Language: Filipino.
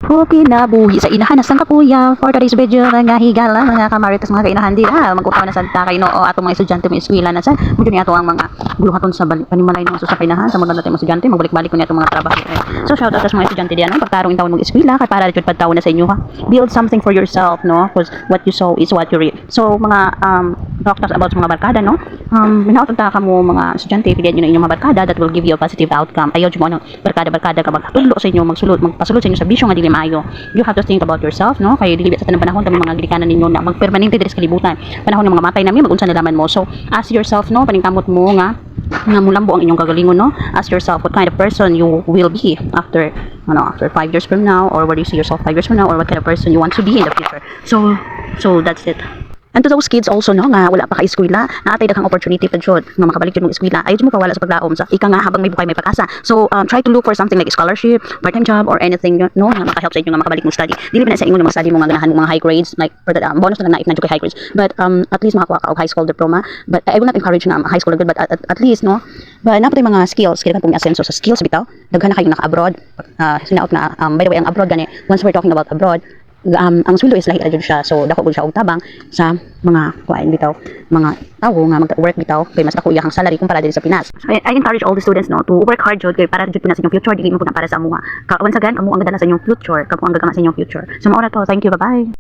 Okay na buhi sa inahan na sang kapuya for today's video mga higala mga kamarites mga kainahan din magutaw na sa takay no o atong mga estudyante mo eskwela na sa medyo niya ato ang mga guluhaton sa panimalay ng sa kainahan sa mga natin mga estudyante magbalik-balik ko niya itong mga trabaho so shout out sa mga estudyante diyan no pagtarong intawon mong eskwela kay para jud pagtaw na sa inyo ha build something for yourself no because what you sow is what you reap so mga talks about sa mga barkada no minautod ta kamo mga estudyante pilihan niyo na inyong mga barkada that will give you a positive outcome ayaw jud mo ano barkada ka magtudlo sa inyo magpasulod sa inyo sa bisyo nga dili maayo. You have to think about yourself, no? Kaya dili sa tanang panahon kami mga gilikanan ninyo na magpermanente diri sa kalibutan. Panahon ng mga matay nami mag-unsa nalaman mo. So, ask yourself, no, paningkamot mo nga mulambo ang inyong gagalingon, no? Ask yourself what kind of person you will be after 5 years from now, or where do you see yourself 5 years from now, or what kind of person you want to be in the future. So that's it. And to those kids also no nga wala pa ka eskwela naatay daghang opportunity pa jud nga makabalik jud mo eskwela ayaw jud mo kawala sa paglaom sa ika nga habang may bukay may pag-asa so try to look for something like scholarship part-time job or anything no nga makahelp sa inyo nga makabalik mo study dili pa na sa inyo nga mag-study mo nga ganahan mo mga high grades like for the bonus na naik na jud kay high grades but at least makakuha ka og high school diploma but I will not encourage na high school good but at least no but napatay mga skills kaya pong asenso sa skills bitaw daghan na kayo naka-abroad sinaot na by the way ang abroad gani once we're talking about abroad ang sweldo is lahi ra jud siya so dako gud siya og tabang sa mga kuan bitaw mga tawo nga mag-work bitaw kay mas dako iyang salary kumpara diri sa Pinas. So, I encourage all the students no to work hard jud kay para jud pina sa inyong future dili mo pud para sa amuha. Once again kamo ang ganda sa inyong future, kamo ang gagama sa inyong future. So mao na to. Thank you. Bye-bye.